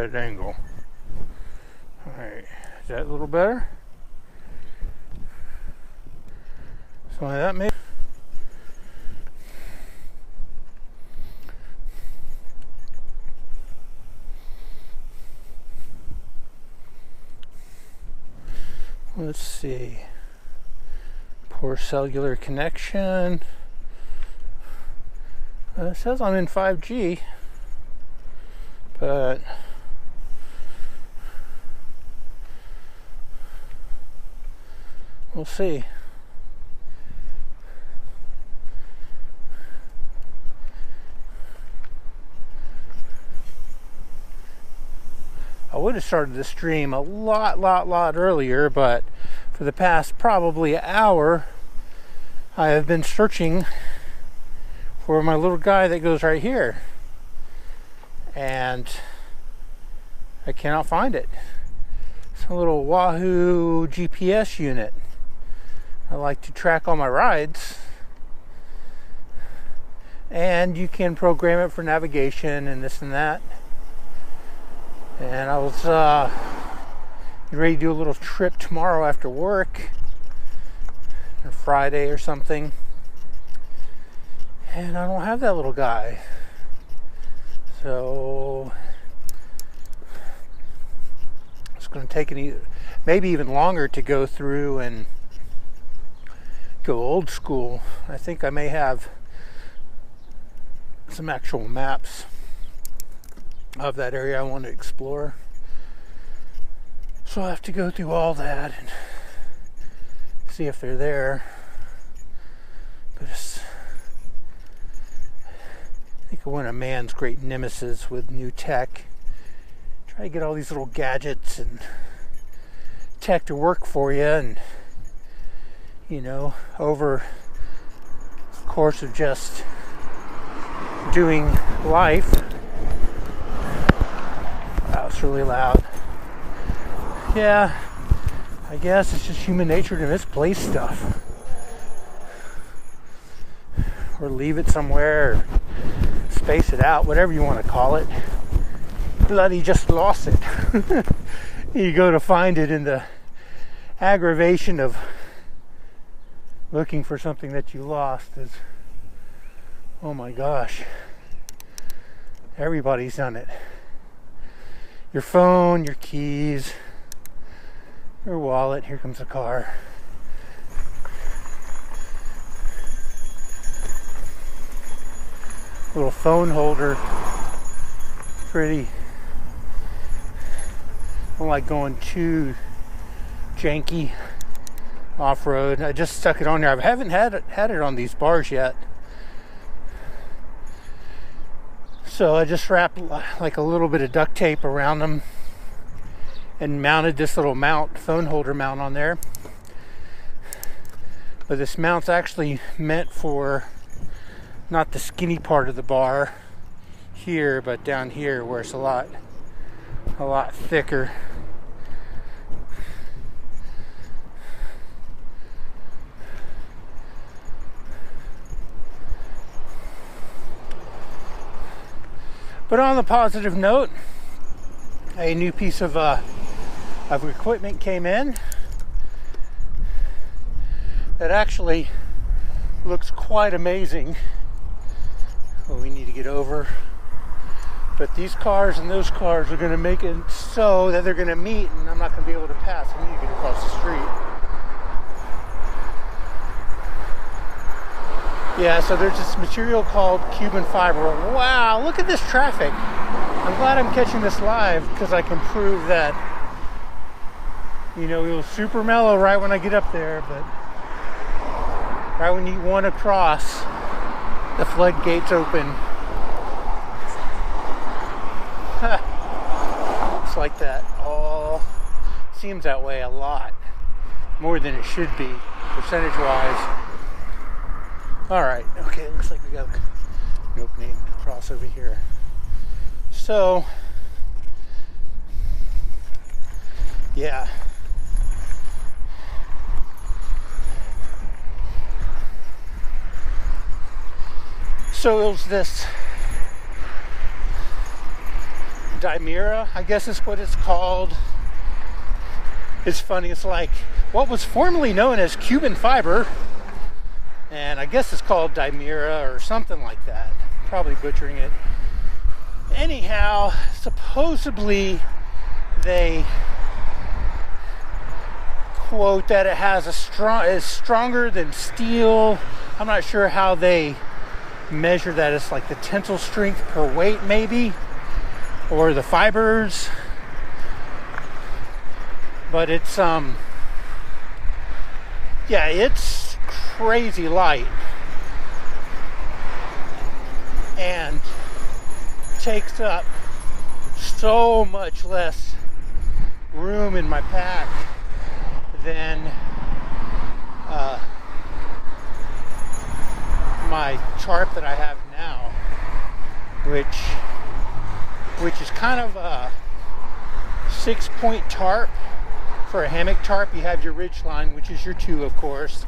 right angle. Alright, is that a little better? So that may. Let's see. Poor cellular connection. It says I'm in 5G, but we'll see. I would have started the stream a lot earlier, but for the past probably hour, I have been searching for my little guy that goes right here, and I cannot find it. It's a little Wahoo GPS unit. I like to track all my rides, and you can program it for navigation and this and that. And I was ready to do a little trip tomorrow after work, or Friday or something, and I don't have that little guy, so it's going to take maybe even longer to go through and go old school. I think I may have some actual maps of that area I want to explore, so I'll have to go through all that and see if they're there. But I think of one of man's great nemesis with new tech. Try to get all these little gadgets and tech to work for you, and over the course of just doing life. Wow, it's really loud. Yeah, I guess it's just human nature to misplace stuff. Or leave it somewhere, or space it out, whatever you want to call it. Bloody just lost it. You go to find it, in the aggravation of looking for something that you lost is, oh my gosh, everybody's done it. Your phone, your keys, your wallet. Here comes a car. Little phone holder. Pretty. I don't like going too janky off-road. I just stuck it on there. I haven't had it on these bars yet. So I just wrapped like a little bit of duct tape around them and mounted this little phone holder mount on there. But this mount's actually meant for not the skinny part of the bar here, but down here where it's a lot thicker. But on the positive note, a new piece of equipment came in that actually looks quite amazing. Well, we need to get over. But these cars and those cars are going to make it so that they're going to meet, and I'm not going to be able to pass. I need to get across the street. Yeah, so there's this material called Cuben fiber. Wow, look at this traffic. I'm glad I'm catching this live because I can prove that, it was super mellow right when I get up there, but right when you want to cross, the floodgates open. It's like that. All seems that way a lot. More than it should be, percentage-wise. Alright, okay, looks like we got an opening to cross over here. So, yeah. So it was this Dimera, I guess is what it's called. It's funny, it's like what was formerly known as Cuban fiber, and I guess it's called Dimera or something like that. Probably butchering it. Anyhow, supposedly they quote that it has is stronger than steel. I'm not sure how they measure that. It's like the tensile strength per weight maybe, or the fibers. But it's yeah, it's crazy light and takes up so much less room in my pack than my tarp that I have now, which is kind of a 6-point tarp. For a hammock tarp, you have your ridgeline, which is your 2, of course,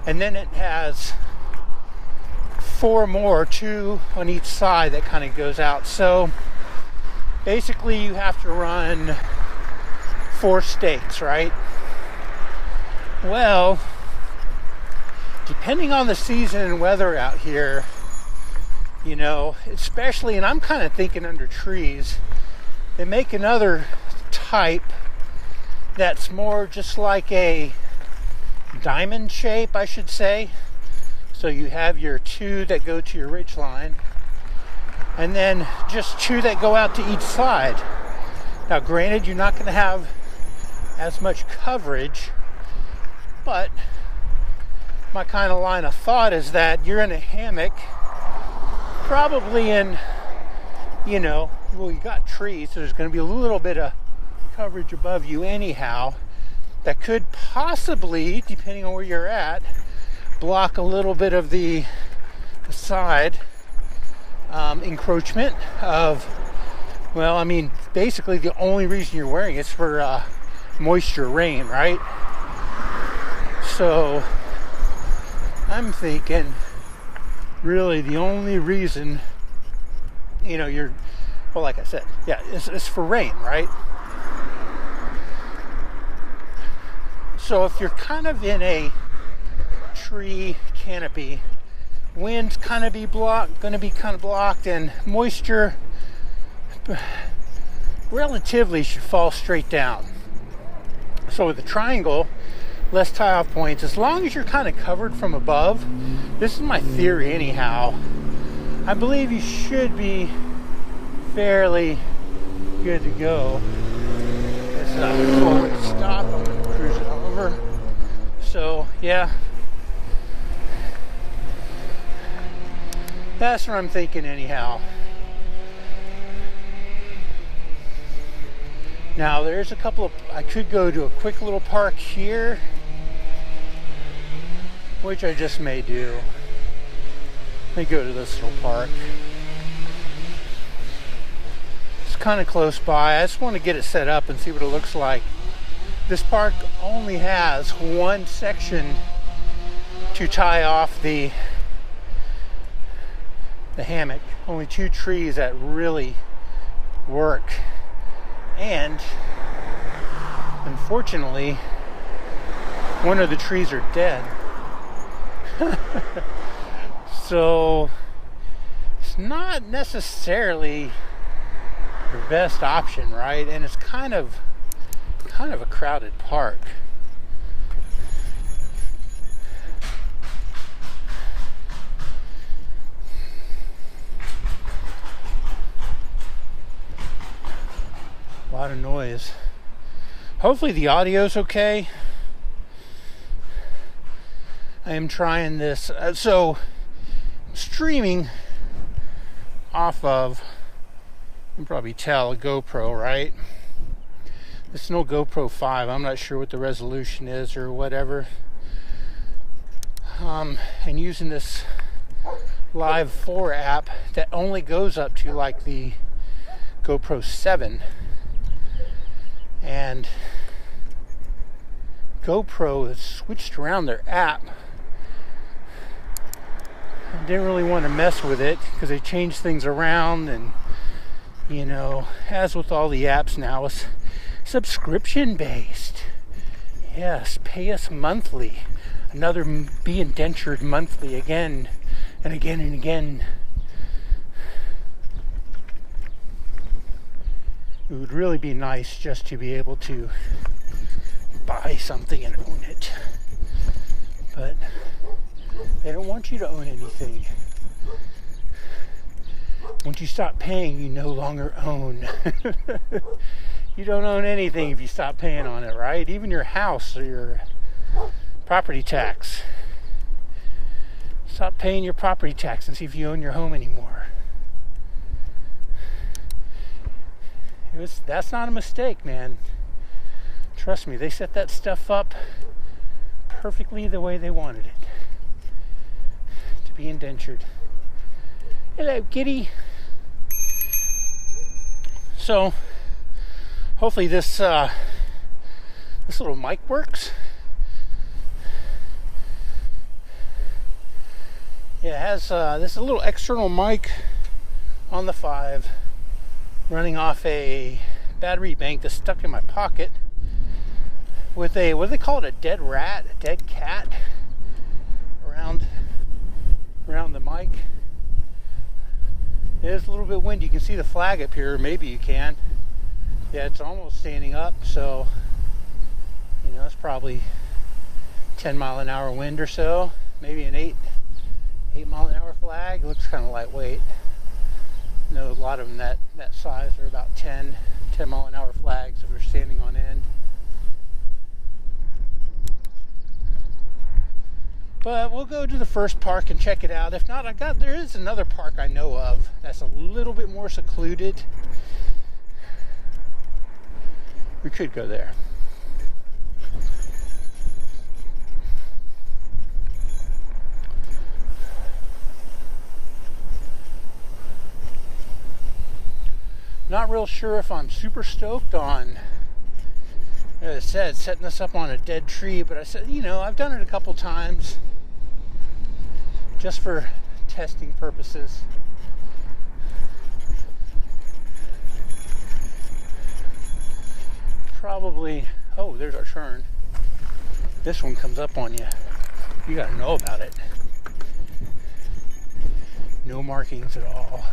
and then it has 4 more, 2 on each side that kind of goes out. So basically you have to run 4 stakes, right? Well, depending on the season and weather out here, you know, especially, and I'm kind of thinking under trees, they make another type that's more just like a diamond shape, I should say. So you have your 2 that go to your ridge line, and then just 2 that go out to each side. Now granted, you're not going to have as much coverage, but my kind of line of thought is that you're in a hammock, probably in, you know, well, you got trees, so there's going to be a little bit of coverage above you anyhow that could possibly, depending on where you're at, block a little bit of the side encroachment of, well, I mean, basically the only reason you're wearing it's for moisture, rain, right? So I'm thinking really the only reason, you know, you're, well, like I said, yeah, it's for rain, right? So if you're kind of in a tree canopy, wind's kind of going to be kind of blocked, and moisture relatively should fall straight down. So with the triangle, less tie-off points, as long as you're kind of covered from above, this is my theory anyhow, I believe you should be fairly good to go. It's not a forward stop, I'm going to cruise it over. So yeah, that's what I'm thinking anyhow. Now there's a couple of, I could go to a quick little park here, which I just may do. Let me go to this little park. It's kind of close by. I just want to get it set up and see what it looks like. This park only has one section to tie off the hammock. Only 2 trees that really work. And unfortunately, one of the trees are dead. So it's not necessarily your best option, right? And it's kind of a crowded park. A lot of noise. Hopefully the audio's okay. I am trying this. So streaming off of, you can probably tell, a GoPro, right? It's no GoPro 5. I'm not sure what the resolution is or whatever. And using this Live 4 app that only goes up to like the GoPro 7. And GoPro has switched around their app. I didn't really want to mess with it because they changed things around, and You know, as with all the apps now, it's subscription based. Yes, pay us monthly. Another be indentured monthly again and again and again. It would really be nice just to be able to buy something and own it. But they don't want you to own anything. Once you stop paying, you no longer own. You don't own anything if you stop paying on it, right? Even your house or your property tax. Stop paying your property tax and see if you own your home anymore. That's not a mistake, man. Trust me, they set that stuff up perfectly the way they wanted it to be indentured. Hello, kitty. So, hopefully this little mic works. Yeah, it has this is a little external mic on the 5 running off a battery bank that's stuck in my pocket with a, what do they call it, a dead rat, a dead cat around the mic. It is a little bit windy. You can see the flag up here, maybe you can. Yeah, it's almost standing up, so you know, it's probably 10-mile-an-hour wind or so, maybe an 8-mile-an-hour flag. It looks kind of lightweight. I know a lot of them that size are about 10-mile-an-hour flags if they're standing on end. But we'll go to the first park and check it out. If not, there is another park I know of that's a little bit more secluded. We could go there. Not real sure if I'm super stoked on, as I said, setting this up on a dead tree, but I said, you know, I've done it a couple times just for testing purposes. Probably, oh, there's our turn. This one comes up on you. You gotta know about it. No markings at all.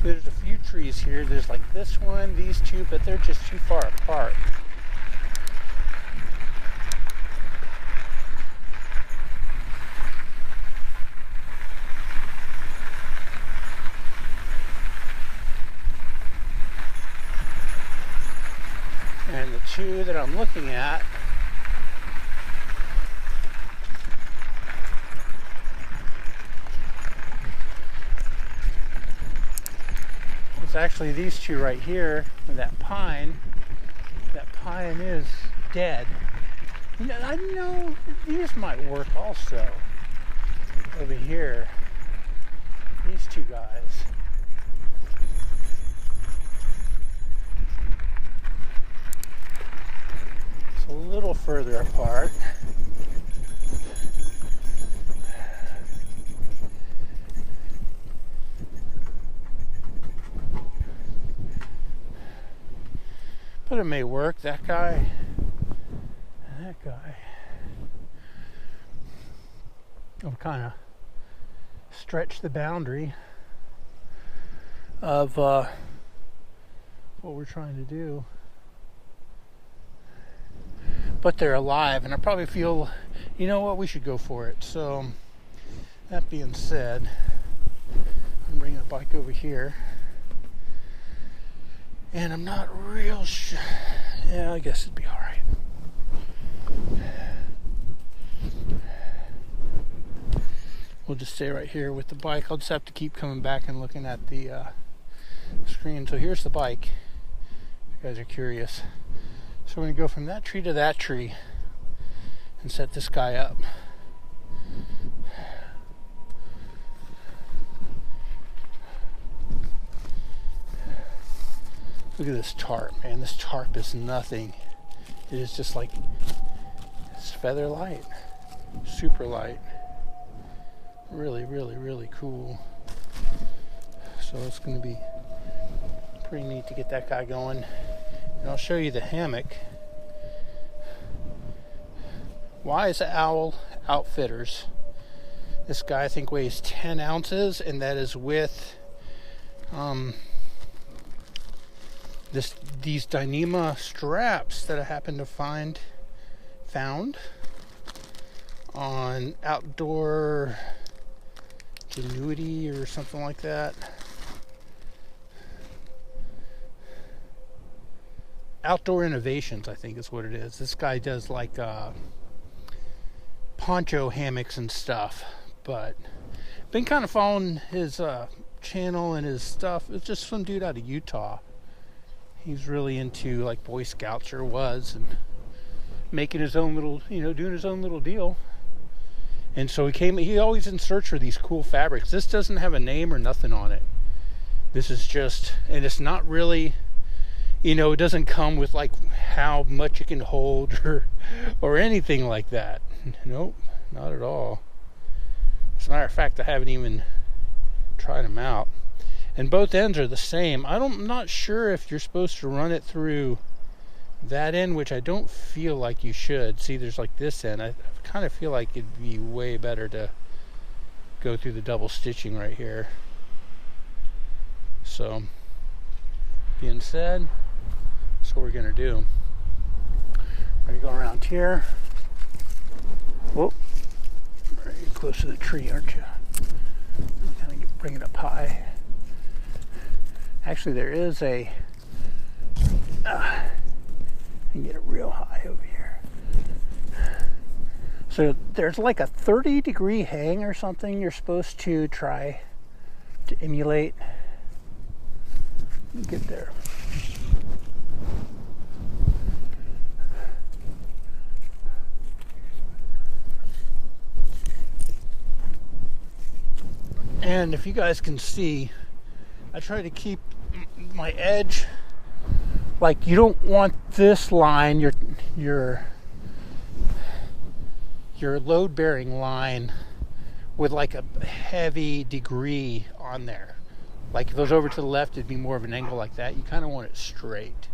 There's a few trees here. There's like this one, these two, but they're just too far apart. And the two that I'm looking at it's actually these two right here, and that pine is dead. You know, I know these might work also. Over here, these two guys. It's a little further apart. But it may work. That guy and that guy will kind of stretch the boundary of what we're trying to do. But they're alive, and I probably feel, you know what, we should go for it. So that being said, I'm bringing the bike over here. And I'm not real sure. Yeah, I guess it'd be all right. We'll just stay right here with the bike. I'll just have to keep coming back and looking at the screen. So here's the bike, if you guys are curious. So we're going to go from that tree to that tree and set this guy up. Look at this tarp, man. This tarp is nothing. It is just like, it's feather light. Super light. Really, really, really cool. So it's going to be pretty neat to get that guy going. And I'll show you the hammock. Wise Owl Outfitters. This guy I think weighs 10 ounces, and that is with these Dyneema straps that I happened to found on Outdoor Genuity or something like that. Outdoor Innovations, I think is what it is. This guy does like poncho hammocks and stuff, but been kind of following his channel and his stuff. It's just some dude out of Utah. He's really into like Boy Scouts, or was, and making his own little, doing his own little deal. And so he always in search for these cool fabrics. This doesn't have a name or nothing on it. This is just, and it's not really, it doesn't come with like how much it can hold or anything like that. Nope, not at all. As a matter of fact, I haven't even tried them out. And both ends are the same. I'm not sure if you're supposed to run it through that end, which I don't feel like you should. See, there's like this end. I kind of feel like it'd be way better to go through the double stitching right here. So, being said, that's what we're going to do. We're going to go around here. Whoop. Very close to the tree, aren't you? Kind of bring it up high. Actually, there is I can get it real high over here. So there's like a 30-degree hang or something you're supposed to try to emulate. Get there. And if you guys can see, I try to keep my edge, like you don't want this line, your load-bearing line, with like a heavy degree on there. Like if it was over to the left, it'd be more of an angle like that. You kind of want it straight.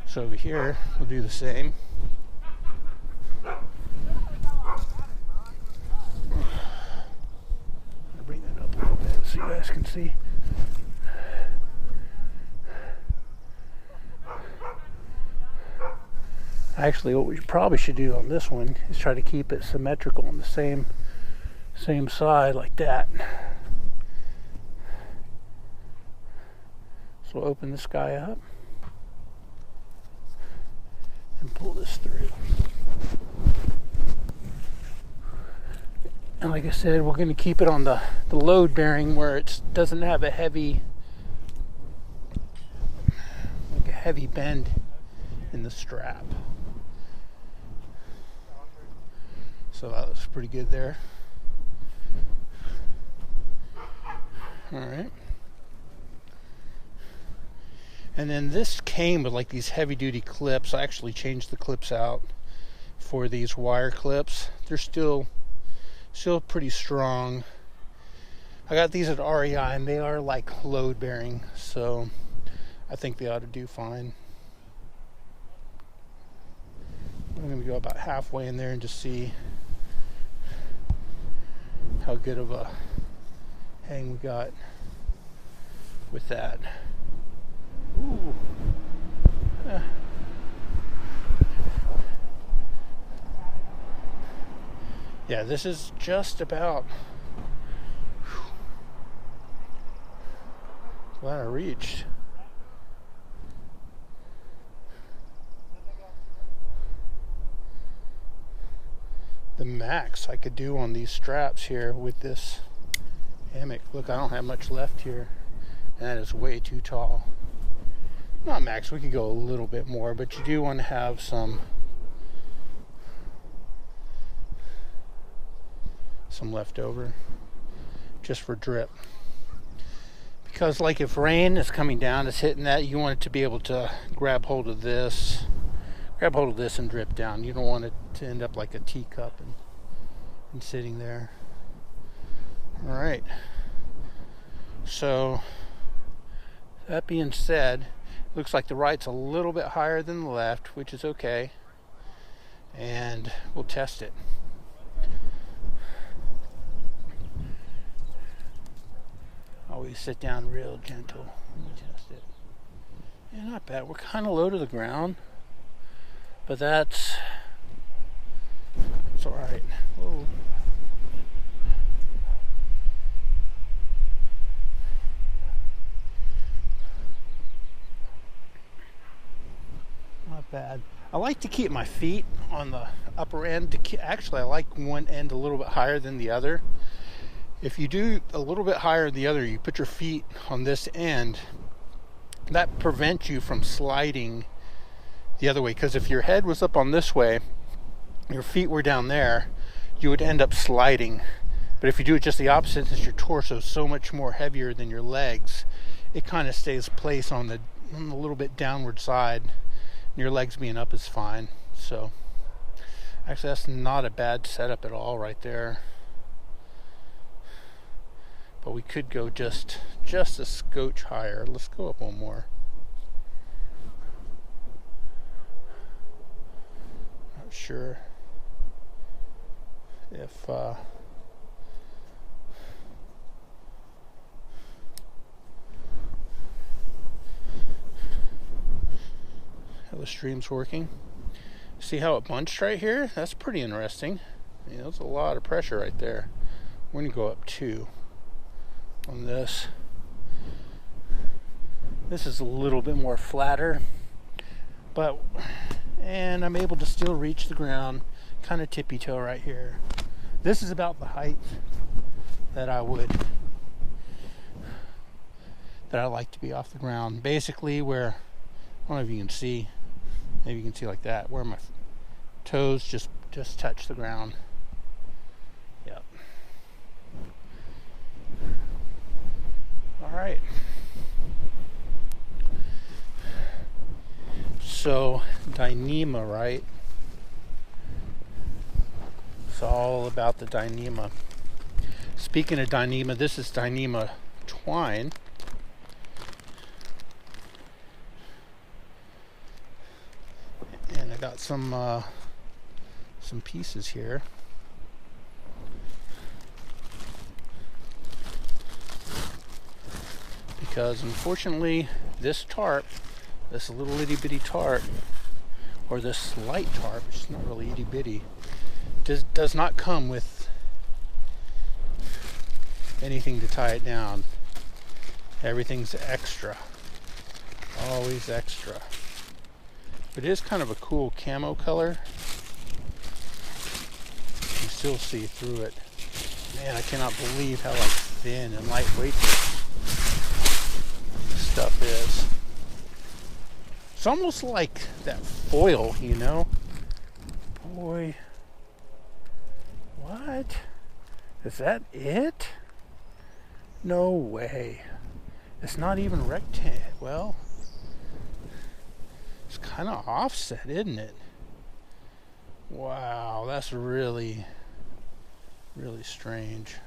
So over here, we'll do the same. Bring that up a little bit so you guys can see. Actually, what we probably should do on this one is try to keep it symmetrical on the same side like that. So we'll open this guy up and pull this through. And like I said, we're going to keep it on the load bearing where it doesn't have a heavy bend in the strap. So that was pretty good there. Alright. And then this came with like these heavy duty clips. I actually changed the clips out for these wire clips. They're still pretty strong. I got these at REI and they are like load bearing, so I think they ought to do fine. I'm going to go about halfway in there and just see how good of a hang we got with that. Ooh. Yeah, this is just about glad I reached. The max I could do on these straps here with this hammock. Look, I don't have much left here, and that is way too tall. Not max, we could go a little bit more, but you do want to have some left over just for drip. because like if rain is coming down, it's hitting that, you want it to be able to grab hold of this and drip down. You don't want it to end up like a teacup and sitting there. All right, so that being said, looks like the right's a little bit higher than the left, which is okay, and we'll test it. Always sit down real gentle when you test it. Yeah, not bad. We're kind of low to the ground, but that's all right. Whoa. Not bad. I like to keep my feet on the upper end. Actually, I like one end a little bit higher than the other. If you do a little bit higher than the other, you put your feet on this end, that prevents you from sliding the other way. Because if your head was up on this way, your feet were down there, you would end up sliding. But if you do it just the opposite, since your torso is so much more heavier than your legs, it kind of stays placed on the little bit downward side. And your legs being up is fine. So actually, that's not a bad setup at all right there. But we could go just a scotch higher. Let's go up one more. Not sure if how the stream's working. See how it bunched right here? That's pretty interesting. You know, there's a lot of pressure right there. We're gonna go up 2 on this. This is a little bit more flatter, and I'm able to still reach the ground, kind of tippy toe right here. This is about the height that I like to be off the ground. Basically where, I don't know if you can see, maybe you can see like that, where my toes just touch the ground. Yep. All right. So Dyneema, right? It's all about the Dyneema. Speaking of Dyneema, this is Dyneema twine. And I got some pieces here. Because unfortunately this tarp, this little itty bitty tarp, or this light tarp, it's not really itty bitty, does not come with anything to tie it down. Everything's extra, always extra. But it is kind of a cool camo color. You still see through it. Man, I cannot believe how thin and lightweight stuff is. It's almost like that foil, you know? Boy, what? Is that it? No way. It's not even rectangle. Well, it's kind of offset, isn't it? Wow, that's really, really strange.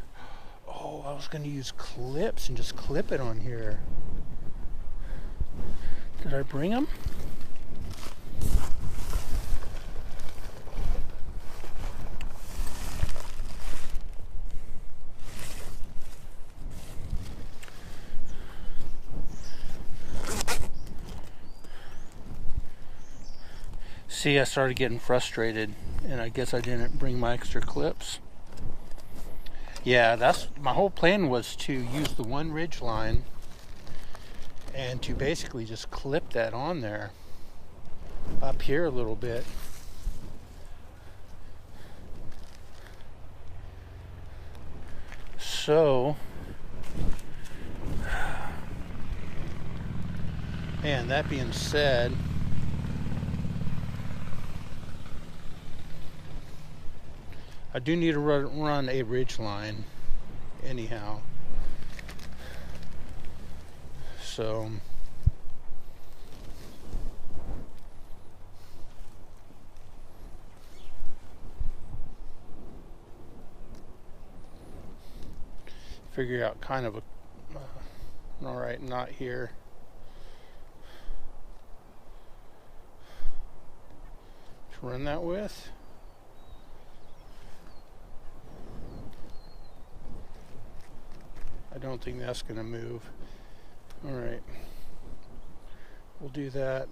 Oh, I was going to use clips and just clip it on here. Did I bring them? See, I started getting frustrated, and I guess I didn't bring my extra clips. Yeah, that's my whole plan, was to use the one ridge line and to basically just clip that on there up here a little bit. So, and that being said, I do need to run a ridge line anyhow. so figure out kind of a all right knot here. To run that with. I don't think that's going to move. All right, we'll do that.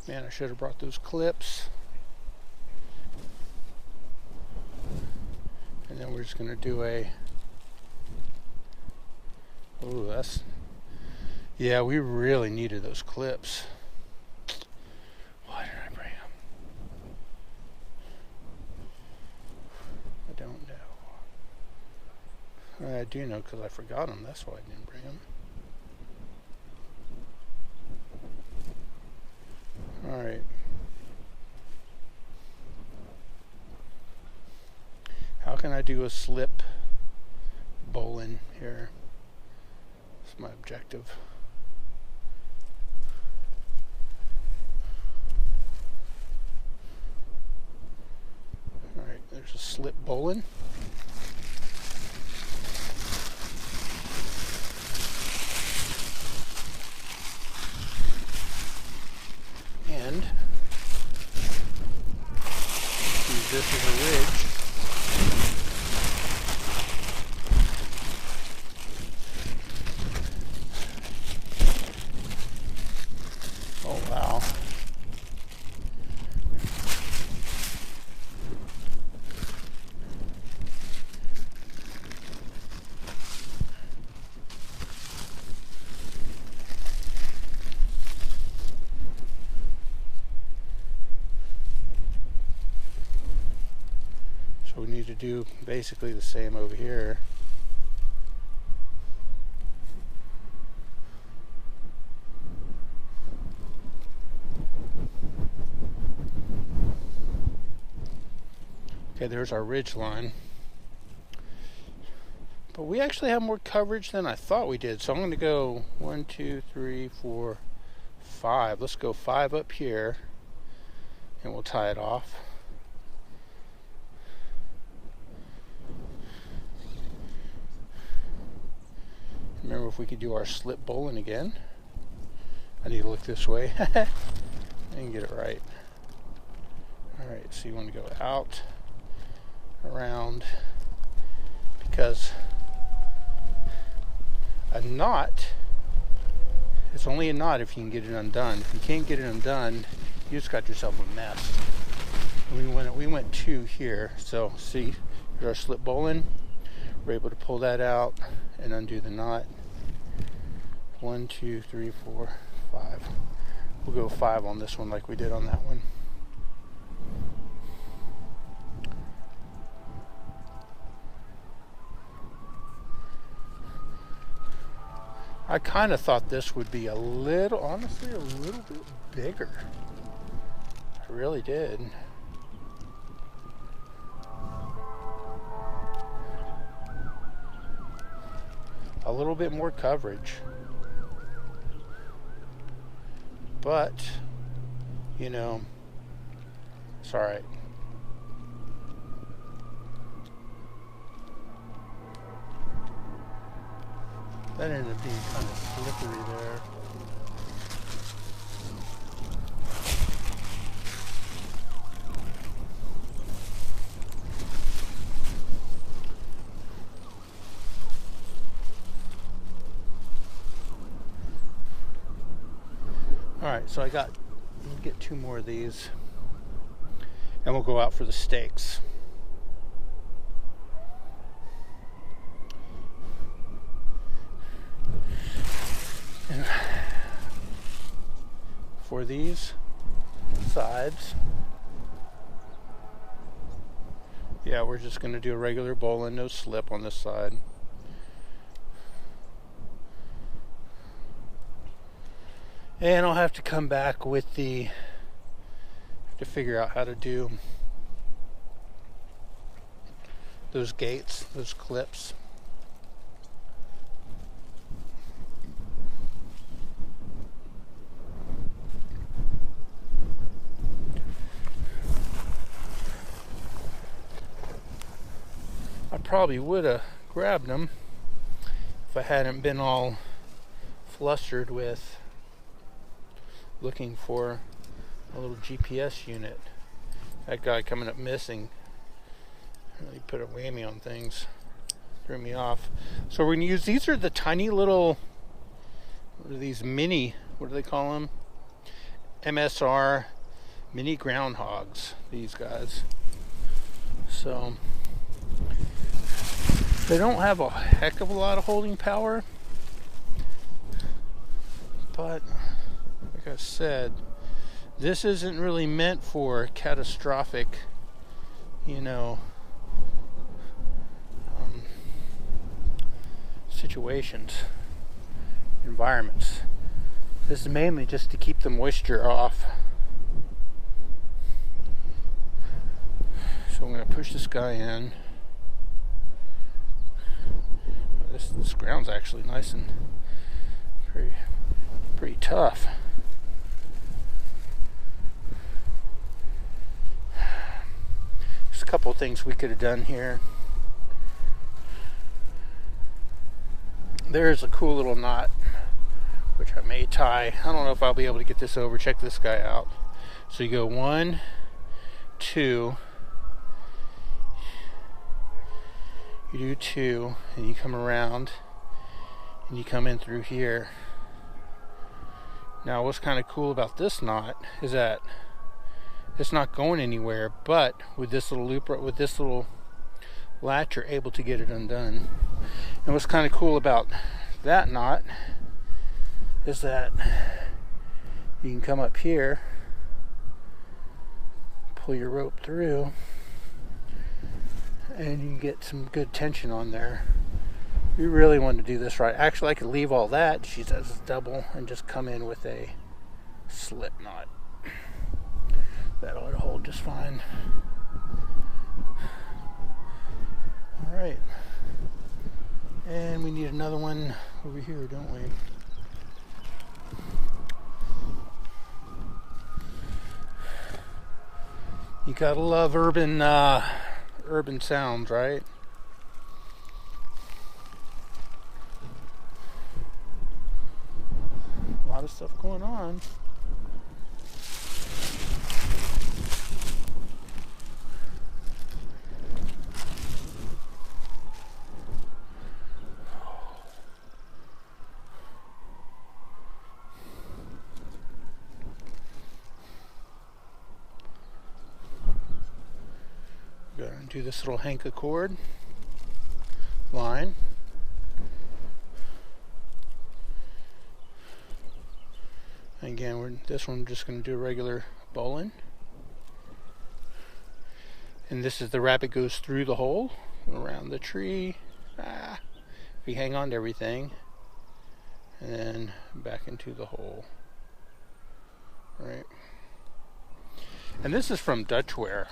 Man, I should have brought those clips. And then we're just going to do a, oh, that's, yeah, we really needed those clips. Why did I bring them? I don't know. I do know because I forgot them. That's why I didn't bring them. All right. How can I do a slip bowline here? That's my objective. All right, there's a slip bowline. And use this as a ridge. Oh wow. So we need to do basically the same over here. Okay, there's our ridge line. But we actually have more coverage than I thought we did. So I'm going to go 1, 2, 3, 4, 5. Let's go 5 up here. And we'll tie it off. Remember, if we could do our slip bowline again. I need to look this way. And get it right. Alright, so you want to go out, around, because a knot, it's only a knot if you can get it undone. If you can't get it undone, you just got yourself a mess. We went 2 here, so see, here's our slip bowline. We're able to pull that out and undo the knot. 1, 2, 3, 4, 5. We'll go 5 on this one like we did on that one. I kind of thought this would be honestly, a little bit bigger. I really did. A little bit more coverage. But, you know, it's all right. That ended up being kind of slippery there. Alright, so I'll get 2 more of these, and we'll go out for the stakes. And for these sides, yeah, we're just going to do a regular bowline, no slip on this side. And I'll have to come back with to figure out how to do those gates, those clips. I probably would have grabbed them if I hadn't been all flustered with looking for a little GPS unit. That guy coming up missing really put a whammy on things, threw me off. So we're going to use, these are the tiny little, what are these mini, what do they call them? MSR mini groundhogs, these guys. So they don't have a heck of a lot of holding power, but like I said, this isn't really meant for catastrophic, situations, environments. This is mainly just to keep the moisture off. So I'm going to push this guy in. This ground's actually nice and pretty tough. There's a couple of things we could have done here. There's a cool little knot which I may tie. I don't know if I'll be able to get this over. Check this guy out. So you go 1, 2, you do 2, and you come around and you come in through here. Now what's kind of cool about this knot is that it's not going anywhere, but with this little loop, with this little latch, you're able to get it undone. And what's kind of cool about that knot is that you can come up here, pull your rope through, and you can get some good tension on there. You really want to do this right. Actually, I could leave all that, she says it's double, and just come in with a slip knot. That ought to hold just fine. Alright. And we need another one over here, don't we? You gotta love urban sounds, right? A lot of stuff going on. Do this little Henke cord line. Again, this one we're just going to do a regular bowline. And this is the rabbit goes through the hole, around the tree. We hang on to everything, and then back into the hole. Right. And this is from Dutchware.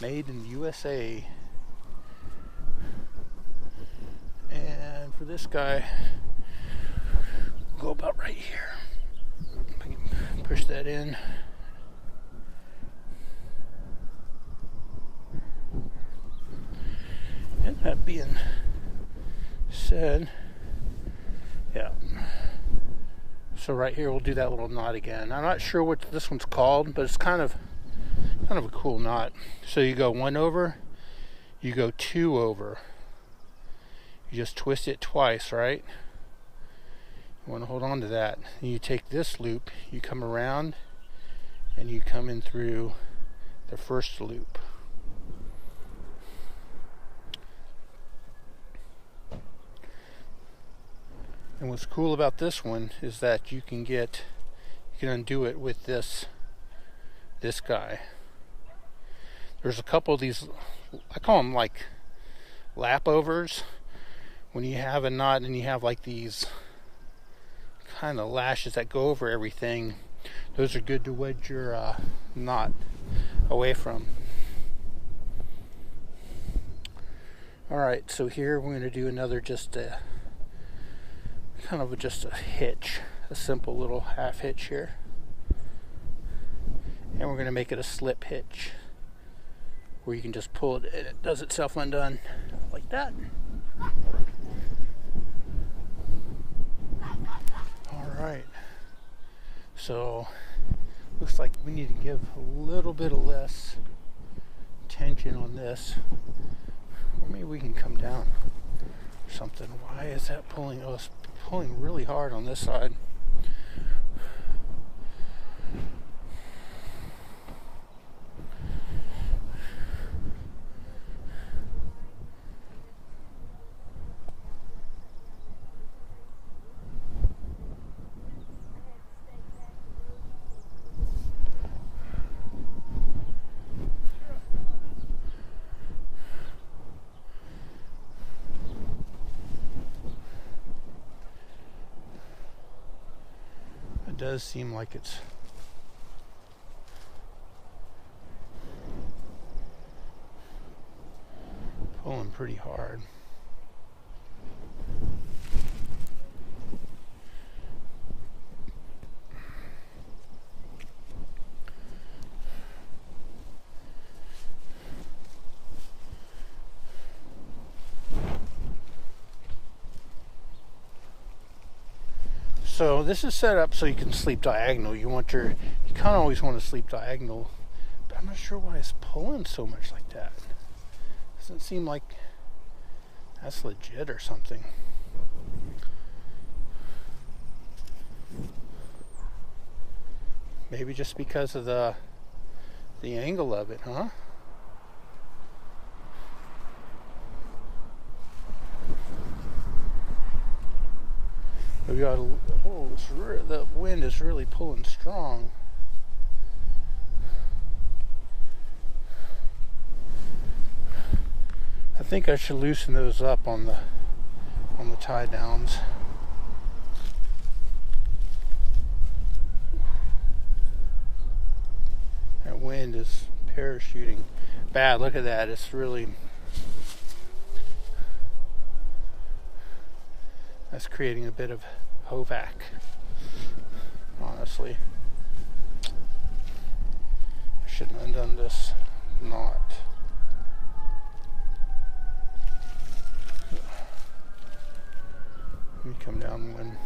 Made in the USA. And for this guy, go about right here. Push that in. And that being said, yeah. So right here we'll do that little knot again. I'm not sure what this one's called, but it's kind of a cool knot. So you go 1 over, you go 2 over. You just twist it twice, right? You want to hold on to that. And you take this loop, you come around, and you come in through the first loop. And what's cool about this one is that you can undo it with this guy. There's a couple of these, I call them like lap overs. When you have a knot and you have like these kind of lashes that go over everything, those are good to wedge your knot away from. Alright, so here we're going to do another just a hitch, a simple little half hitch here. And we're going to make it a slip hitch. where you can just pull it and it does itself undone like that. Alright, so looks like we need to give a little bit of less tension on this, or maybe we can come down or something. Why is that pulling? Oh, it's pulling really hard on this side. It does seem like it's pulling pretty hard. So this is set up so you can sleep diagonal. You kind of always want to sleep diagonal, but I'm not sure why it's pulling so much like that. Doesn't seem like that's legit or something. Maybe just because of the angle of it, huh? We got the wind is really pulling strong. I think I should loosen those up on the tie downs. That wind is parachuting bad. Look at that. It's really, that's creating a bit of Hovac, honestly. I shouldn't have done this knot. Let me come down one.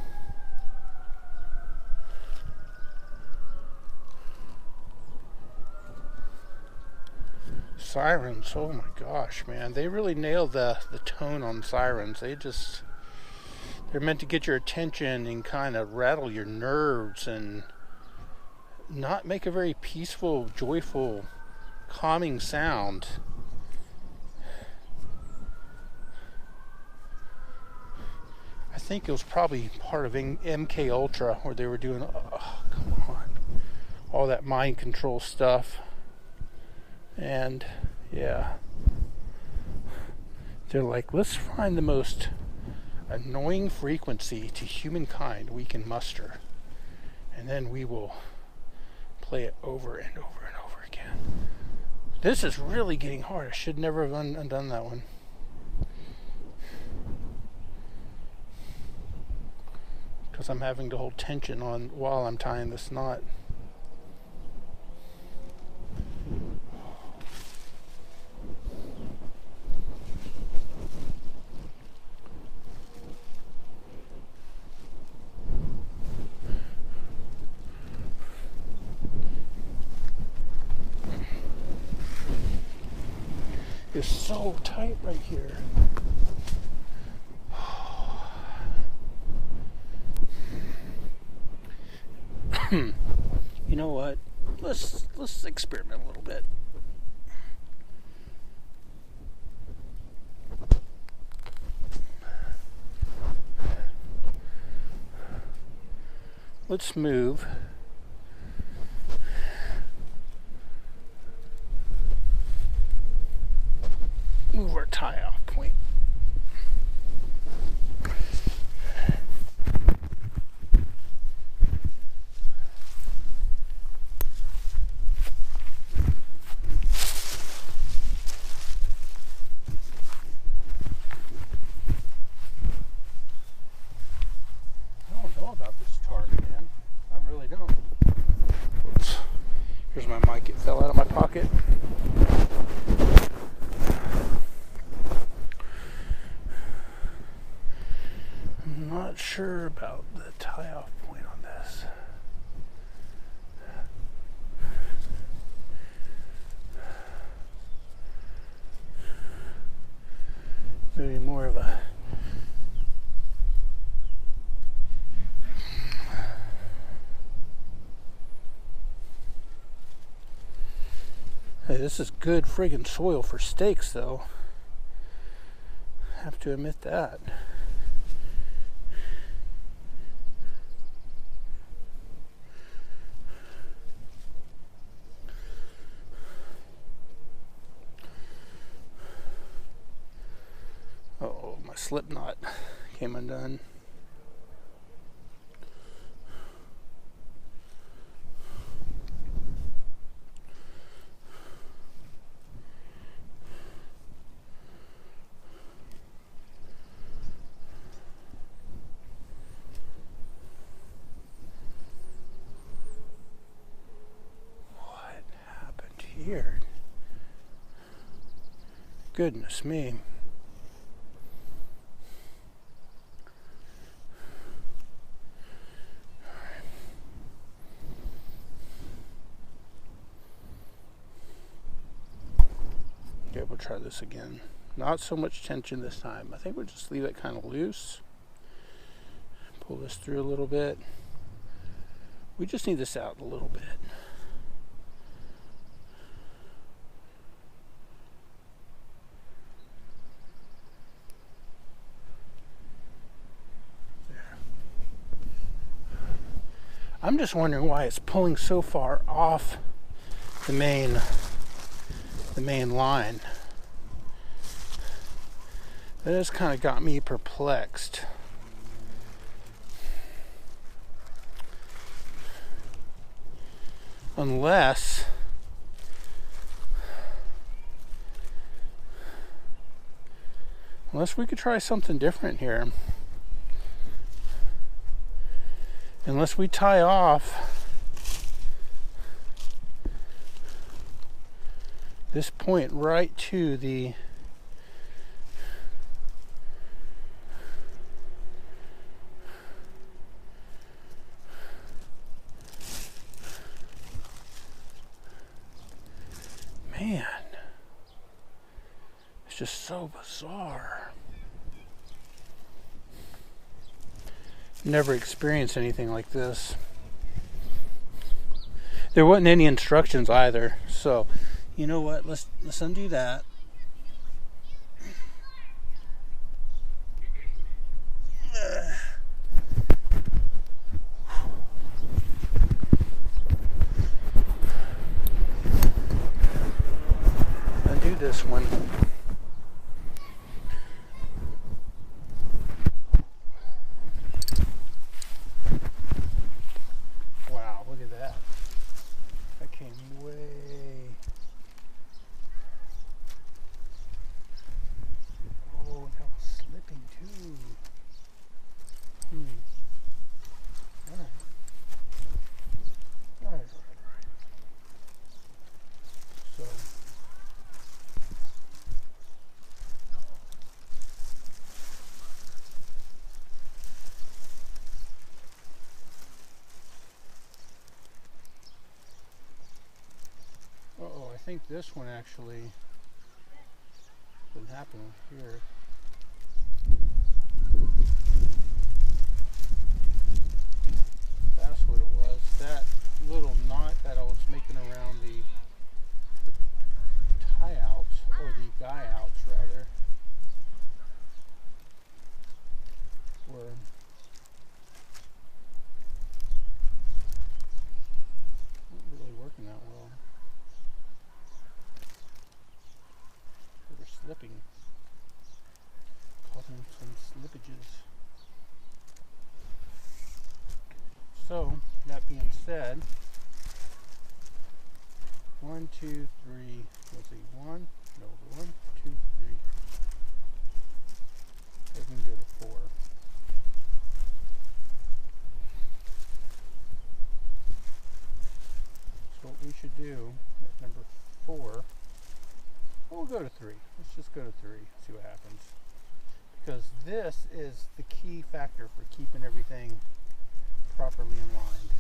Sirens, oh my gosh, man. They really nailed the tone on sirens. They're meant to get your attention and kind of rattle your nerves and not make a very peaceful, joyful, calming sound. I think it was probably part of MK Ultra where they were doing, oh, come on, all that mind control stuff. And yeah, they're like, let's find the most annoying frequency to humankind we can muster, and then we will play it over and over and over again. This is really getting hard. I should never have undone that one. Because I'm having to hold tension on while I'm tying this knot. It's so tight right here. You know what? Let's experiment a little bit. Let's move our tie off point. I don't know about this tarp, man. I really don't. Oops. Here's my mic. It fell out of my pocket. maybe more of a hey, this is good friggin' soil for steaks, though. I have to admit that. Oh, my slip knot came undone. What happened here? Goodness me. Okay, we'll try this again. Not so much tension this time. I think we'll just leave it kind of loose. Pull this through a little bit. We just need this out a little bit. There. I'm just wondering why it's pulling so far off the main line. That has kind of got me perplexed. Unless we could try something different here. Unless we tie off this point right to the man, it's just so bizarre. Never experienced anything like this. There wasn't any instructions either, so you know what? Let's undo that. Undo this one. Wow, look at that. That came way. Oh, that was slipping too. Alright. So. Uh-oh, I think this one actually didn't happen here. That's what it was. That little knot that I was making around the tie outs, or the guy outs rather, were not really working that well. They were slipping, causing some slippages. So, that being said, 1, 2, 3, let's see, 1, 2, 3, I can go to 4. So what we should do at number 4, we'll go to 3. Let's just go to 3, see what happens. Because this is the key factor for keeping everything properly aligned.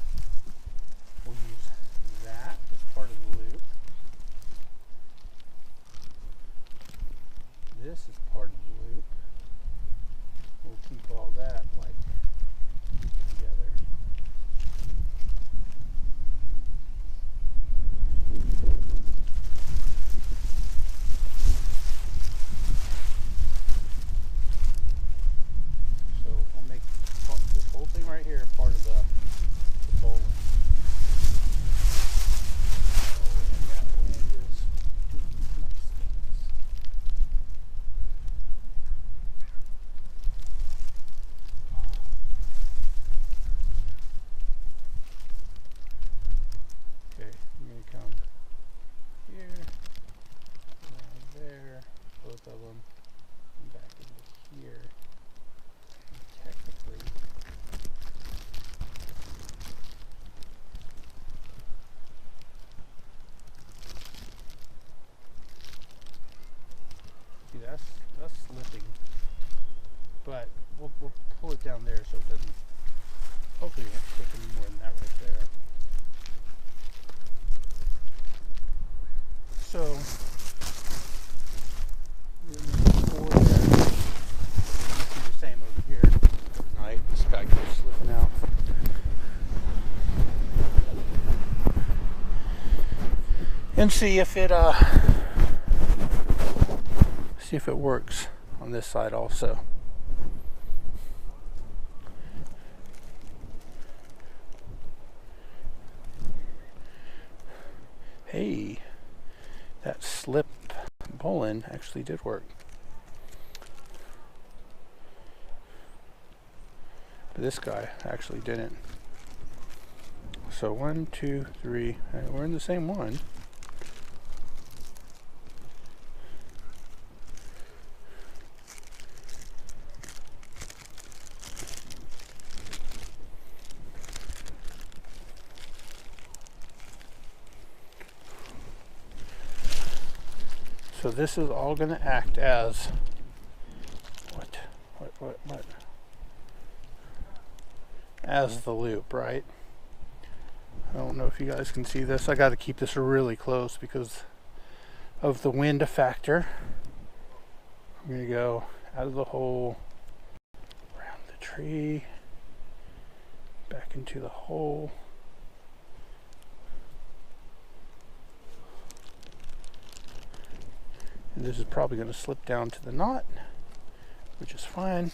We'll use that as part of the loop. This is part of the loop. slipping. But we'll pull it down there so it doesn't, hopefully it won't slip any more than that right there. So, we're there. You see the same over here. Right, this guy keeps slipping out. And see if it works on this side also. Hey, that slip bowline actually did work. But this guy actually didn't. So 1, 2, 3, we're in the same one. So this is all going to act as what? As the loop, right? I don't know if you guys can see this. I got to keep this really close because of the wind factor. I'm going to go out of the hole, around the tree, back into the hole. And this is probably going to slip down to the knot, which is fine.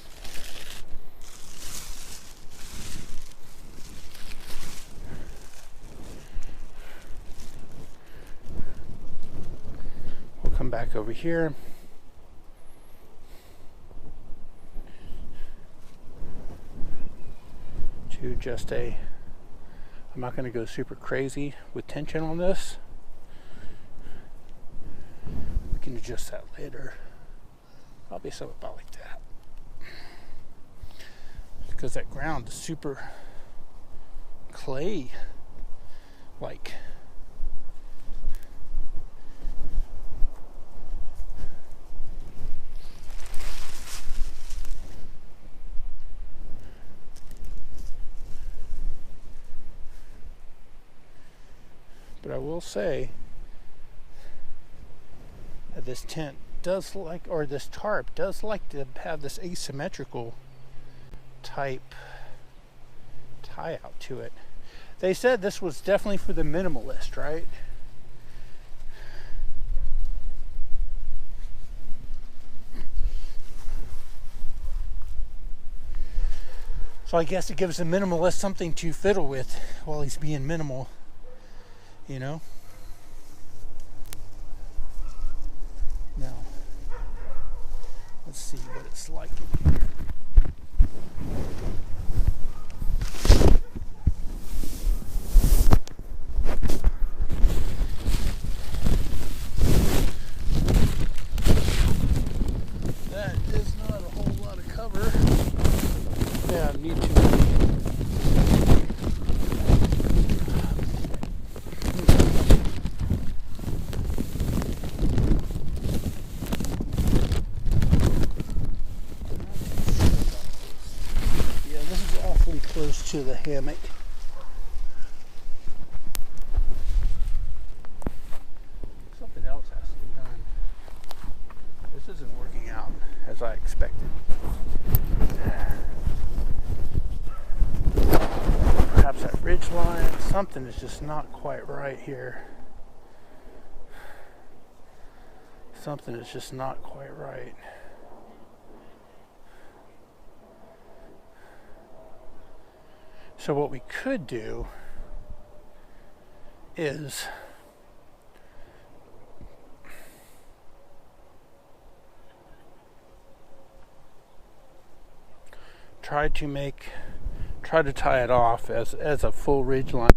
We'll come back over here. To just I'm not going to go super crazy with tension on this. Can adjust that later. Probably something about like that. Because that ground is super clay like. But I will say this tent does like, or this tarp does like to have this asymmetrical type tie out to it. They said this was definitely for the minimalist, right? So I guess it gives the minimalist something to fiddle with while he's being minimal, you know? Now, let's see what it's like in here. That is not a whole lot of cover. Yeah, I need to. Close to the hammock. Something else has to be done. This isn't working out as I expected. Perhaps that ridge line, something is just not quite right here. Something is just not quite right. So what we could do is try to tie it off as a full ridge line